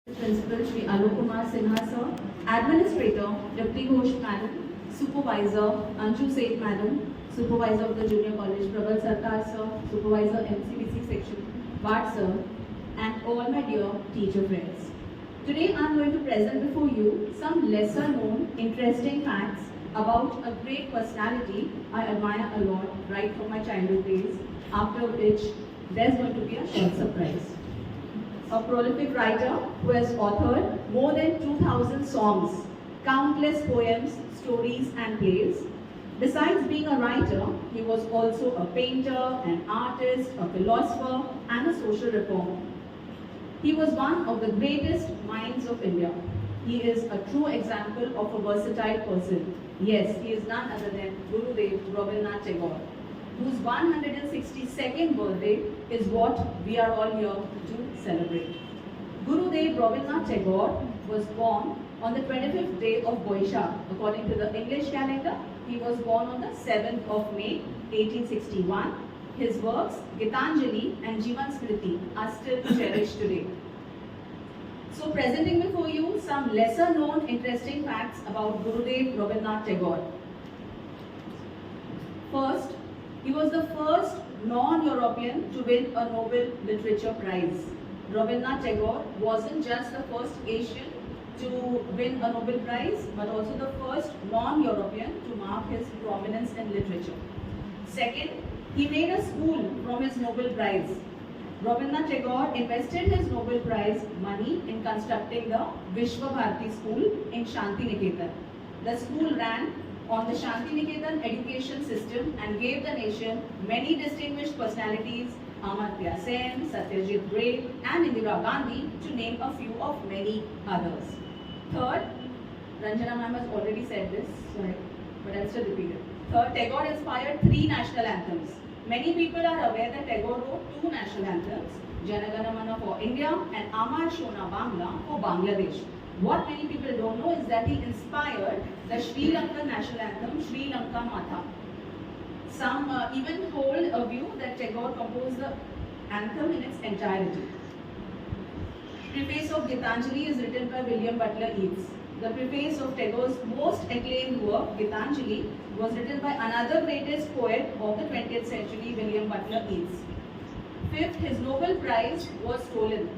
Principal Shri Alok Kumar Sinha sir, Administrator Dipti Ghosh Madam, Supervisor Anshu Seth Madam, Supervisor of the Junior College Prabal Sarkar sir, Supervisor MCBC section Bhatt sir, and all my dear teacher friends. Today I am going to present before you some lesser known interesting facts about a great personality I admire a lot right from my childhood days, after which there's going to be a short surprise. A prolific writer who has authored more than 2,000 songs, countless poems, stories and plays. Besides being a writer, he was also a painter, an artist, a philosopher and a social reformer. He was one of the greatest minds of India. He is a true example of a versatile person. Yes, he is none other than Gurudev Rabindranath Tagore, whose 162nd birthday is what we are all here to celebrate. Gurudev Rabindranath Tagore was born on the 25th day of Boishakh. According to the English calendar, he was born on the 7th of May, 1861. His works, Gitanjali and Jeevan Smriti, are still cherished today. So, presenting before you some lesser known interesting facts about Gurudev Rabindranath Tagore. First, he was the first non-European to win a Nobel Literature Prize. Rabindranath Tagore wasn't just the first Asian to win a Nobel Prize, but also the first non-European to mark his prominence in literature. Second, he made a school from his Nobel Prize. Rabindranath Tagore invested his Nobel Prize money in constructing the Vishwa Bharati School in Shantiniketan. The school ran on the Shantiniketan education system and gave the nation many distinguished personalities, Amartya Sen, Satyajit Ray and Indira Gandhi, to name a few of many others. Third, Ranjana ma'am has already said this, but I'll still repeat it. Third, Tagore inspired 3 national anthems. Many people are aware that Tagore wrote 2 national anthems, Jana Gana Mana for India and Amar Shona Bangla for Bangladesh. What many people don't know is that he inspired the Sri Lankan national anthem, Sri Lanka Mata. Some even hold a view that Tagore composed the anthem in its entirety. Preface of Gitanjali is written by William Butler Yeats. The preface of Tagore's most acclaimed work, Gitanjali, was written by another greatest poet of the 20th century, William Butler Yeats. Fifth, his Nobel Prize was stolen.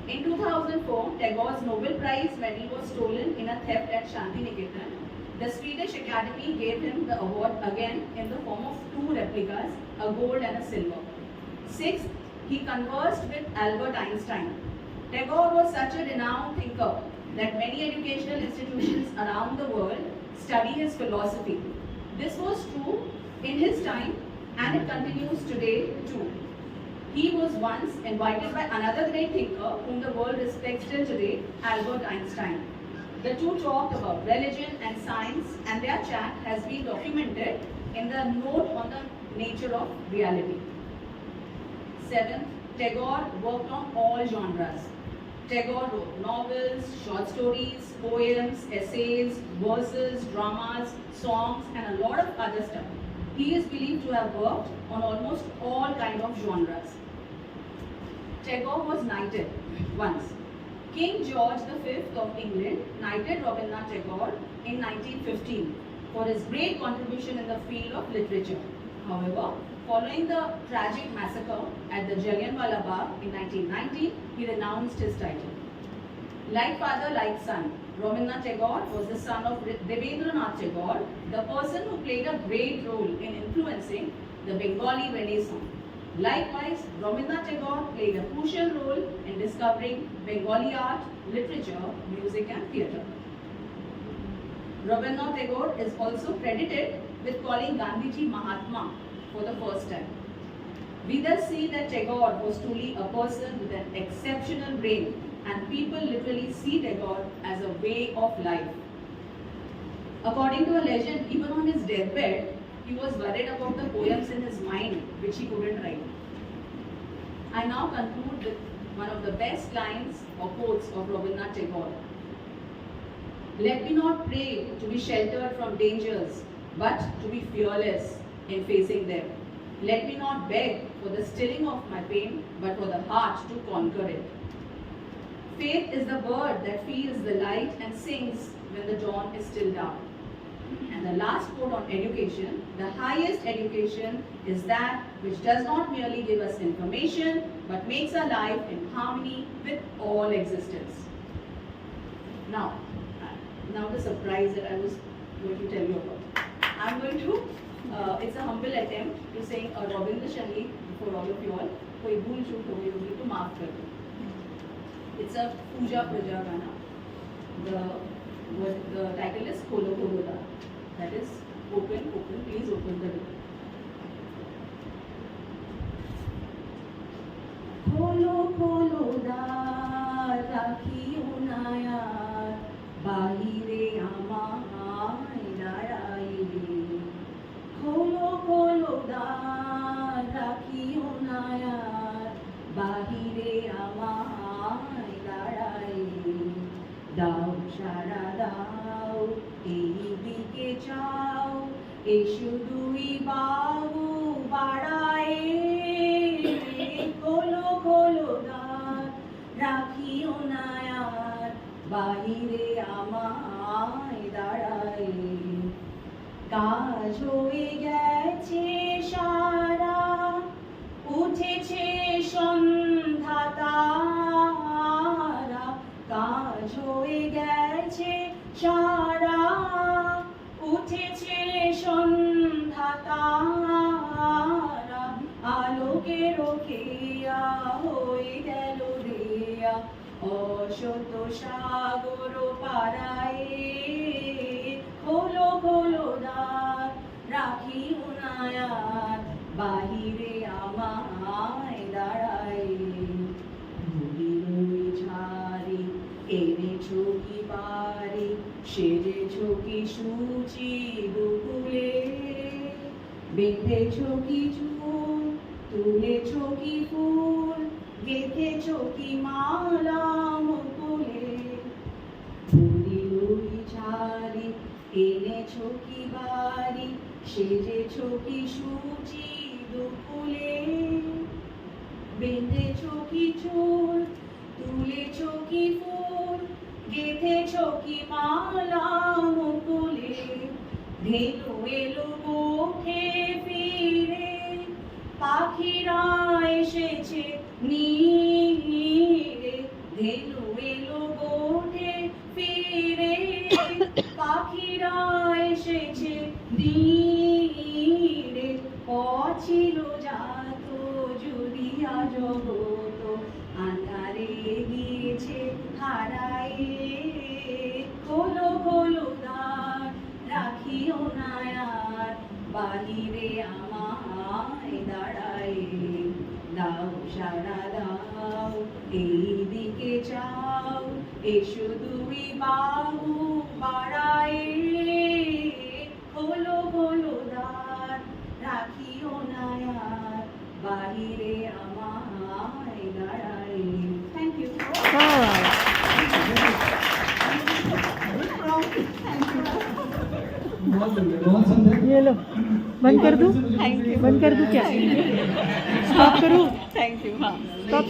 In 2004, Tagore's Nobel Prize medal was stolen in a theft at Shantiniketan. The Swedish Academy gave him the award again in the form of 2 replicas, a gold and a silver. Sixth, he conversed with Albert Einstein. Tagore was such a renowned thinker that many educational institutions around the world study his philosophy. This was true in his time and it continues today too. He was once invited by another great thinker whom the world respects till today, Albert Einstein. The two talked about religion and science, and their chat has been documented in the note on the nature of reality. Seventh, Tagore worked on all genres. Tagore wrote novels, short stories, poems, essays, verses, dramas, songs, and a lot of other stuff. He is believed to have worked on almost all kinds of genres. Tagore was knighted once. King George V of England knighted Rabindranath Tagore in 1915 for his great contribution in the field of literature. However, following the tragic massacre at the Jallianwala Bagh in 1919, he renounced his title. Like father, like son, Rabindranath Tagore was the son of Devendranath Tagore, the person who played a great role in influencing the Bengali Renaissance. Likewise, Rabindranath Tagore played a crucial role in discovering Bengali art, literature, music and theatre. Rabindranath Tagore is also credited with calling Gandhiji Mahatma for the first time. We thus see that Tagore was truly a person with an exceptional brain, and people literally see Tagore as a way of life. According to a legend, even on his deathbed, he was worried about the poems in his mind which he couldn't write. I now conclude with one of the best lines or quotes of Rabindranath Tagore. Let me not pray to be sheltered from dangers, but to be fearless in facing them. Let me not beg for the stilling of my pain, but for the heart to conquer it. Faith is the bird that feels the light and sings when the dawn is still dark. And the last quote on education, the highest education is that which does not merely give us information but makes our life in harmony with all existence. Now, the surprise that I was going to tell you about. I'm going to, it's a humble attempt to sing a Rabindra Sangeet for all of you all. कोई भूल चूक हो गई होगी तो माफ कर दो. It's a Puja Praja Gana. The title is Kholo Kholo Dar. That is open, please open the door. Kholo kholo dar rakhiyo na yaar, bahire amay darai. Kholo kholo dar rakhiyo na yaar, bahire amay darai. Dao shara dao, ei dike chao, e shudui babu badaye. Kholo kholo dar rakhiyo na yaar, bahire amay darai. কাজ হয়ে গেছে সারা, উঠেছে সন্ধ্যা তারা। কাজ হয়ে গেছে সারা, উঠেছে সন্ধ্যা তারা। আলোকে রোকেয়া হয়ে গেল রেয়া, অসত সাগর পাড়ায়। খোলো খোলো দ্বার রাখিও না আর, বাহিরে আমায় দাঁড়ায়। ধুলি ঝাড়ি এনেছো কি বাড়ি, সেজেছো কি সূচি দুকুলে। বেঁধেছো কি চুল, তুলেছো কি ফুল, গেঁথেছো কি মালা মুকুলে। ধুলি ঝাড়ি এনেছো কি বাড়ি, সেজেছো কি সূচি দুকুলে। বেঁধেছো কি চুল, তুলেছো কি ফুল, গেঁথেছো কি মালা মুকুলে। ধেনু এলো গোঠে ফিরে, পাখিরা এসেছে নীড়ে। ধেনু এলো গোঠে ফিরে, পাখিরা এসেছে নীড়ে। ছিল যাত জুড়িয়া জগত, আঁধারে গিয়েছে হারায়ে। খোলো খোলো দ্বার রাখিও না আর, বাহিরে আমায় দাঁড়ায়। দাও সারা দাও, এই দিকে চাও, এসো দুই বাহু বাড়ায়। খোলো খোলো দ্বার রাখিও না আর, বাহিরে আমায় দাঁড়ায়। Thank you. बहुत सुंदर। ये लो, बंद कर दूं? बंद कर दूं क्या? स्टॉप करूं? Thank you. हाँ स्टॉप।